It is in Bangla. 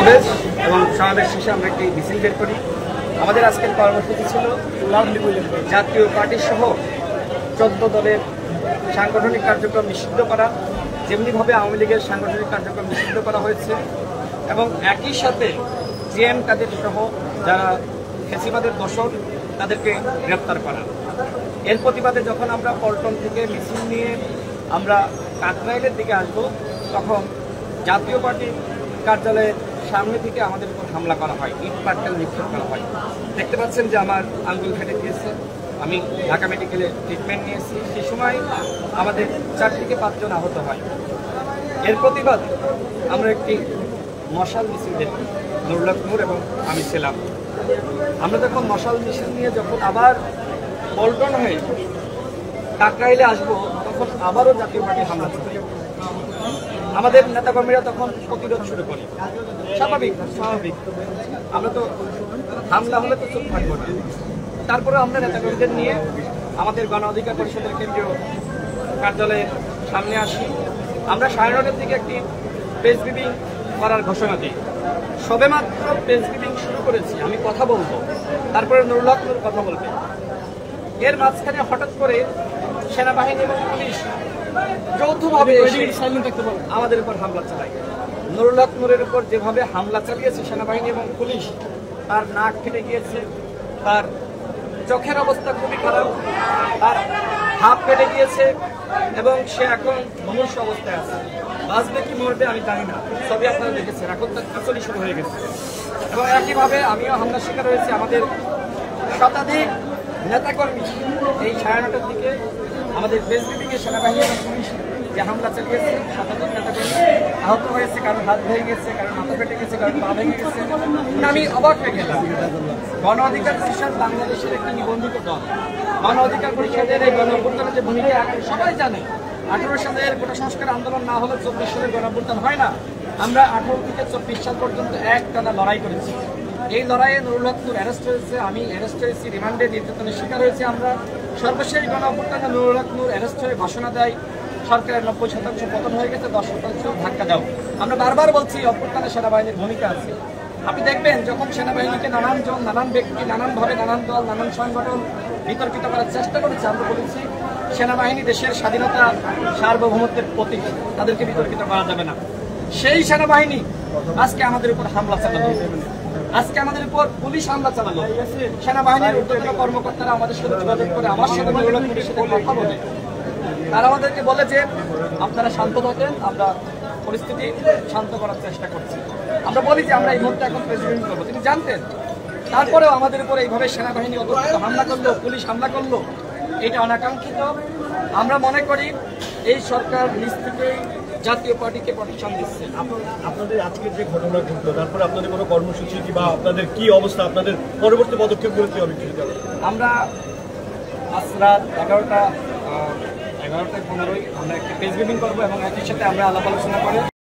সমাবেশ এবং সমাবেশ শেষে আমরা একটি মিছিল বের করি। আমাদের আজকের কর্মসূচি ছিল জাতীয় পার্টি সহ 14 দলের সাংগঠনিক কার্যক্রম নিষিদ্ধ করা, যেমনিভাবে আওয়ামী লীগের সাংগঠনিক কার্যক্রম নিষিদ্ধ করা হয়েছে এবং একই সাথে জিএম কাদের সহ যারা ফ্যাসিবাদের দোষর তাদেরকে গ্রেপ্তার করা। এর প্রতিবাদে যখন আমরা পল্টন থেকে মিছিল নিয়ে আমরা কাকরাইলের দিকে আসব, তখন জাতীয় পার্টির কার্যালয়ের সামনে থেকে আমাদের উপর হামলা করা হয়, ইট পাটকেল নিক্ষেপ করা হয়। দেখতে পাচ্ছেন যে আমার আঙ্গুল ফেটে গিয়েছে, আমি ঢাকা মেডিকেলে ট্রিটমেন্ট নিয়েছি। সেই সময় আমাদের 4 থেকে 5 জন আহত হয়। এর প্রতিবাদ আমরা একটি মশাল মিছিল দেখি, নুরুল হক নূর এবং আমি ছিলাম। আমরা যখন মশাল মিছিল নিয়ে যখন আবার পল্টন হয়ে কাকরাইলে আসবো, তখন আবারও জাতীয় পার্টি হামলা চলে। আমাদের নেতাকর্মীরা তখন প্রতিরোধ শুরু করে। স্বাভাবিক, আমরা তো হামলা হলে তো চুপ থাকবো না। তারপরে আমরা নেতাকর্মীদের নিয়ে আমাদের গণ অধিকার পরিষদের কেন্দ্রীয় কার্যালয়ের সামনে আসি। আমরা 9:30টার দিকে একটি প্রেস ব্রিফিং করার ঘোষণা দিই। সবেমাত্র প্রেস ব্রিফিং শুরু করেছি, আমি কথা বলবো, তারপরে নুরুল হক নূর কথা বলবে। এর মাঝখানে হঠাৎ করে সেনাবাহিনী এবং পুলিশ যৌথভাবে আমাদের উপর হামলা চালায়। নুরুল হক নূরের উপর যেভাবে হামলা চালিয়েছে সেনাবাহিনী এবং পুলিশ, তার নাক ফেটে গিয়েছে, তার চোখের অবস্থা খুবই খারাপ, তার হাত ফেটে গিয়েছে এবং সে এখন মুমূর্ষু অবস্থায় আছে। বাঁচবে কি মরবে আমি জানি না, সবই আপনারা দেখেছেন। এখন তার খিচুড়ি শুরু হয়ে গেছে এবং একইভাবে আমিও হামলার শিকার হয়েছি। আমাদের শতাধিক নেতাকর্মী এই 9:30টার দিকে আমাদের প্রেস ব্রিফিংয়ে সেনাবাহিনী এবং পুলিশ যে হামলা চালিয়েছে, শতাধিক নেতাকর্মী আহত হয়েছে, কারণ হাত ভেঙে গেছে, কারণ মাথা ফেটে গেছে, কারণ পা ভেঙে গেছে। আমি অবাক হয়ে গেলাম। গণ অধিকার পরিষদ বাংলাদেশের একটি নিবন্ধিত দল। গণ অধিকার পরিষদের এই গণ অভ্যুত্থানের যে ভূমিকা সবাই জানে। 18 সালের কোটা সংস্কার আন্দোলন না হলে 24 সালের গণ অভ্যুত্থান হয় না। আমরা 18 থেকে 24 সাল পর্যন্ত একটানা লড়াই করেছি। এই লড়াইয়ে নুরুল হক নূর অ্যারেস্ট হয়েছে, আমি অ্যারেস্ট হয়েছি, রিমান্ডে নির্যাতনের শিকার হয়েছে আমরা। সর্বশেষ গণ অভ্যুত্থানে নুরুল হক নূর অ্যারেস্ট হয়ে ঘোষণা দেয় সরকারের 90% পতন হয়ে গেছে, 10% ধাক্কা দাও। আমরা বারবার বলছি অভ্যুত্থানে সেনাবাহিনীর ভূমিকা আছে। আপনি দেখবেন যখন সেনাবাহিনীকে নানান জন, নানান ব্যক্তি, নানানভাবে, নানান দল, নানান সংগঠন বিতর্কিত করার চেষ্টা করেছে, আমরা বলেছি সেনাবাহিনী দেশের স্বাধীনতা সার্বভৌমত্বের প্রতীক, তাদেরকে বিতর্কিত করা যাবে না। সেই সেনাবাহিনী আজকে আমাদের উপর হামলা চালালো, আজকে আমাদের উপর পুলিশ হামলা চালালো। সেনাবাহিনীর ঊর্ধ্বতন কর্মকর্তারা আমাদের সাথে যোগাযোগ করে আমার সাথে কথা বলে, তারা আমাদেরকে বলে যে আপনারা শান্ত থাকেন, আমরা পরিস্থিতি শান্ত করার চেষ্টা করছি। আমরা বলি যে আমরা এই মুহূর্তে এখন প্রেসিডেন্ট করবো, তিনি জানতেন। তারপরেও আমাদের উপর এইভাবে সেনাবাহিনী অতর্কিত হামলা করলো, পুলিশ হামলা করলো, এটা অনাকাঙ্ক্ষিত। আমরা মনে করি এই সরকার নিজ থেকেই জাতীয় পার্টিকে প্রোটেকশন দিচ্ছে। আপনাদের আজকের যে ঘটনা ঘটলো, তারপরে আপনাদের কোনো কর্মসূচি বা আপনাদের কি অবস্থা, আপনাদের পরবর্তী পদক্ষেপগুলো কি হবে? আমরা আজ রাত 11:15 আমরা একটি প্রেস ব্রিফিং করবো এবং একই সাথে আমরা আলাপ আলোচনা করে